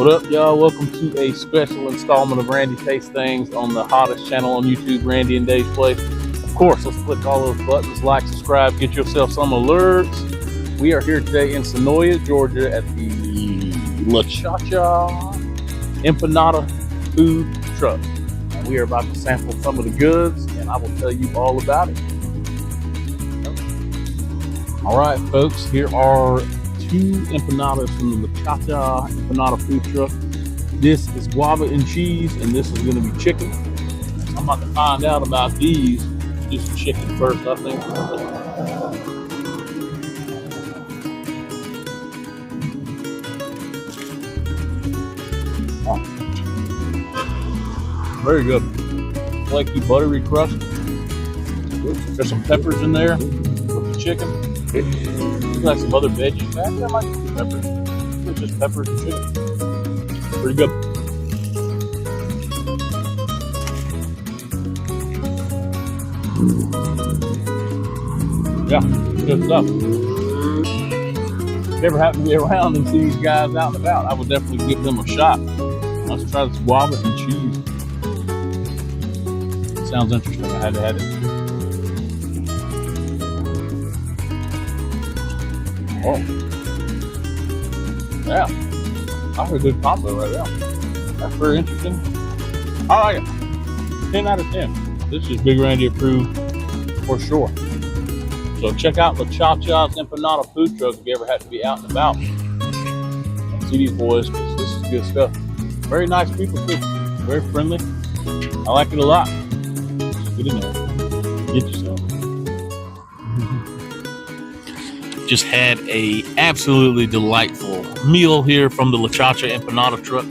What up, y'all? Welcome to a special installment of Randy Taste Things on the hottest channel on YouTube, Randy and Dave's Place. Of course, let's click all those buttons, like, subscribe, get yourself some alerts. We are here today in Senoia, Georgia at the CahCha Empanada food truck. And we are about to sample some of the goods, and I will tell you all about it. All right, folks, here are two empanadas from the CahCha Empanada food truck. This is guava and cheese, and this is going to be chicken. I'm about to find out about these. Do some chicken first, I think. Oh. Very good. Flaky, buttery crust. There's some peppers in there with the chicken. Got some other veggies. That might be peppers. It's just peppers and chicken. Pretty good. Yeah, good stuff. If you ever happen to be around and see these guys out and about, I would definitely give them a shot. Let's try this guava and cheese. Sounds interesting. I had to have it. Oh, yeah, that's a good combo right there. That's very interesting. I like it. 10 out of 10. This is Big Randy approved for sure. So check out the CahCha's Empanada food truck if you ever have to be out and about. And see these boys, because this is good stuff. Very nice people too. Very friendly. I like it a lot. Get in there. Get yourself. Just had a absolutely delightful meal here from the CahCha Empanada truck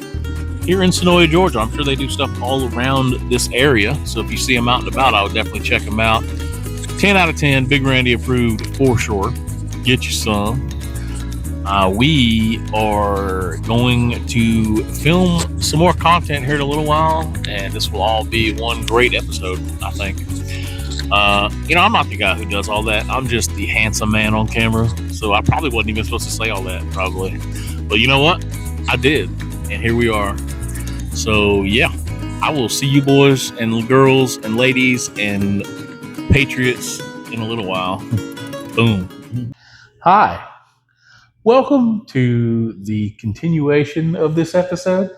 here in Senoia, Georgia. I'm sure they do stuff all around this area, so if you see them out and about, I would definitely check them out. 10 out of 10, Big Randy approved for sure. Get you some. We are going to film some more content here in a little while, and this will all be one great episode, I think. I'm not the guy who does all that. I'm just the handsome man on camera. So I probably wasn't even supposed to say all that, probably. But you know what? I did. And here we are. So, yeah. I will see you boys and girls and ladies and patriots in a little while. Boom. Hi. Welcome to the continuation of this episode.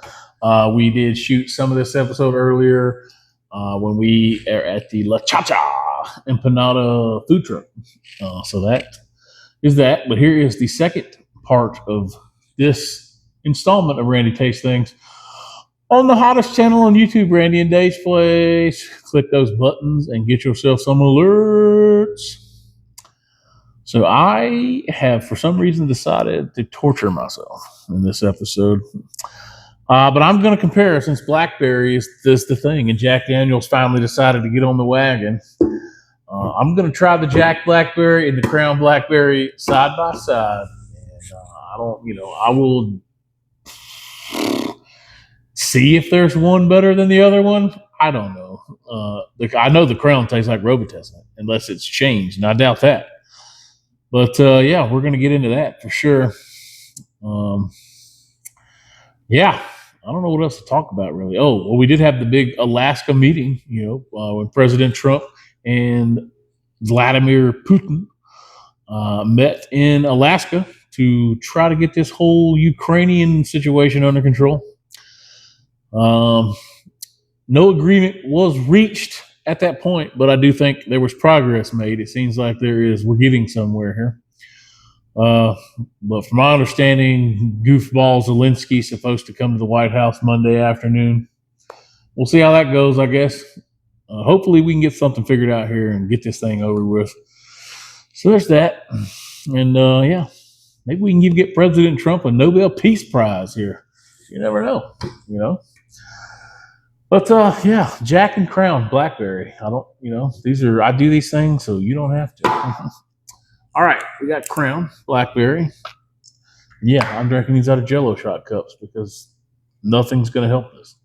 We did shoot some of this episode earlier when we are at the CahCha Empanada food truck. So that is that. But here is the second part of this installment of Randy Taste Things on the hottest channel on YouTube, Randy and Dave's Place. Click those buttons and get yourself some alerts. So I have, for some reason, decided to torture myself in this episode. But I'm going to compare, since Blackberry is the thing, and Jack Daniels finally decided to get on the wagon. I'm going to try the Jack Blackberry and the Crown Blackberry side by side. And I will see if there's one better than the other one. I don't know. I know the Crown tastes like Robitussin, unless it's changed, and I doubt that. But yeah, we're going to get into that for sure. Yeah. I don't know what else to talk about, really. Oh, well, we did have the big Alaska meeting, when President Trump and Vladimir Putin met in Alaska to try to get this whole Ukrainian situation under control. No agreement was reached at that point, but I do think there was progress made. It seems like we're getting somewhere here. But from my understanding, goofball Zelensky's supposed to come to the White House Monday afternoon. We'll see how that goes, I guess. Hopefully we can get something figured out here and get this thing over with. So there's that. And yeah, maybe we can get President Trump a Nobel Peace Prize here. You never know, But yeah, Jack and Crown Blackberry. I do these things so you don't have to. All right, we got Crown Blackberry. Yeah, I'm drinking these out of Jello shot cups because nothing's going to help this.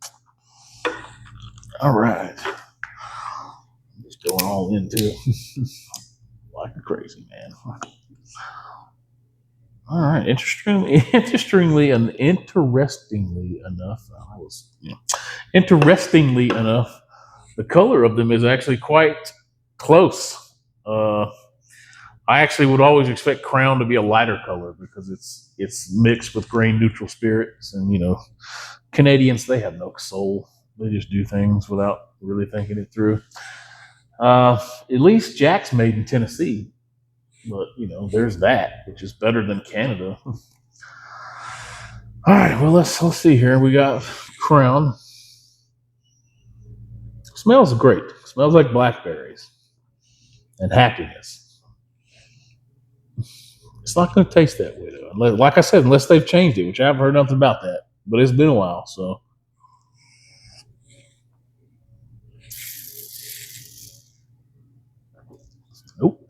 All right. I'm just going all into it like a crazy man. All right. Interestingly enough, interestingly enough, the color of them is actually quite close. Uh, I actually would always expect Crown to be a lighter color because it's mixed with grain neutral spirits, and Canadians, they have no soul. They just do things without really thinking it through. At least Jack's made in Tennessee, but there's that, which is better than Canada. All right, well let's see here. We got Crown. Smells great. Smells like blackberries and happiness. It's not going to taste that way though. Like I said, unless they've changed it, which I haven't heard nothing about that. But it's been a while, so. Nope.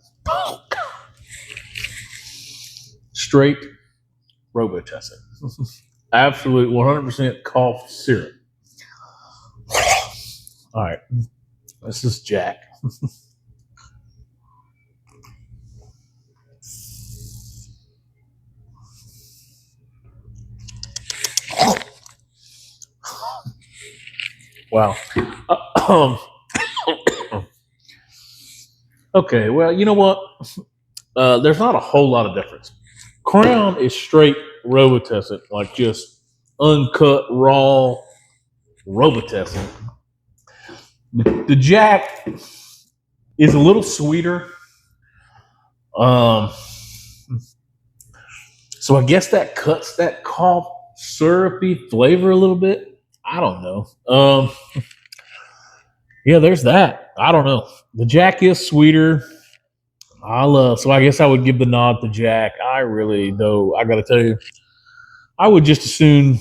Straight Robitussin. Absolute 100% cough syrup. All right. This is Jack. Wow. Okay, well, you know what? There's not a whole lot of difference. Crown is straight Robitussin, like just uncut, raw Robitussin. The Jack is a little sweeter. So I guess that cuts that cough syrupy flavor a little bit. I don't know. Yeah, there's that. I don't know. The Jack is sweeter. So I guess I would give the nod to Jack. I really, though, I got to tell you, I would just as soon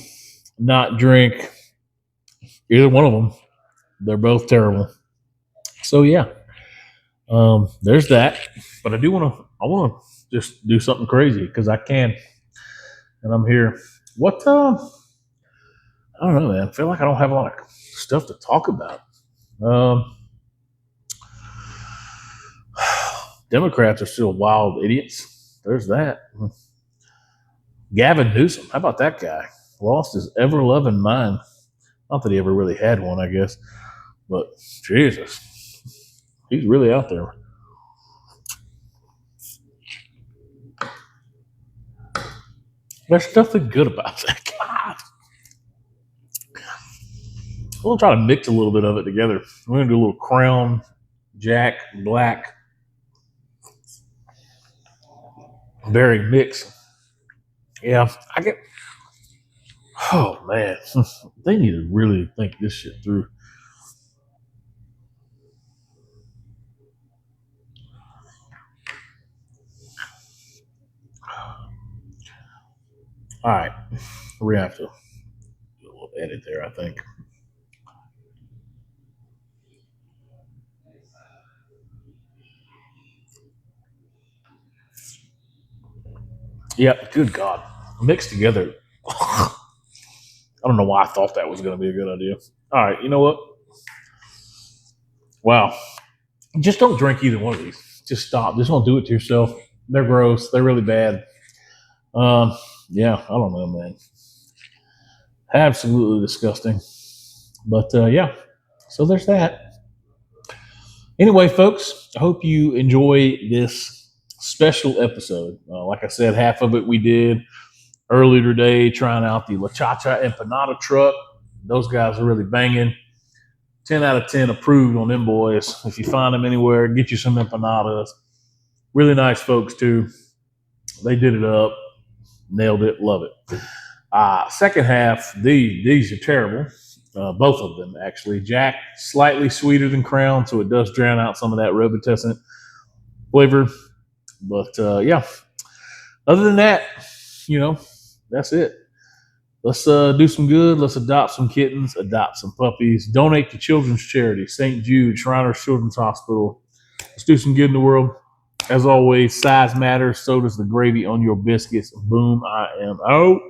not drink either one of them. They're both terrible. So yeah, there's that. But I want to just do something crazy because I can, and I'm here. What? I don't know, man. I feel like I don't have a lot of stuff to talk about. Democrats are still wild idiots. There's that. Gavin Newsom, how about that guy? Lost his ever-loving mind. Not that he ever really had one, I guess. But Jesus, he's really out there. There's nothing good about that guy. We'll try to mix a little bit of it together. We're going to do a little Crown, Jack, Black, berry mix. Yeah, I get. Oh man, they need to really think this shit through. All right, we have to do a little edit there, I think. Yep, good God, mixed together. I don't know why I thought that was going to be a good idea. All right, you know what? Wow, just don't drink either one of these. Just stop. Just don't do it to yourself. They're gross. They're really bad. Yeah, I don't know, man. Absolutely disgusting. But yeah, so there's that. Anyway, folks, I hope you enjoy this special episode. Like I said, half of it we did earlier today, trying out the CahCha Empanada truck. Those guys are really banging. 10 out of 10 approved on them boys. If you find them anywhere, get you some empanadas. Really nice folks, too. They did it up. Nailed it. Love it. Second half, these are terrible. Both of them, actually. Jack, slightly sweeter than Crown, so it does drown out some of that Robitussin flavor. But yeah, other than that, that's it. Let's do some good. Let's adopt some kittens, adopt some puppies, donate to children's charity, St. Jude, Shriners Children's Hospital. Let's do some good in the world. As always, size matters. So does the gravy on your biscuits. Boom, I am out.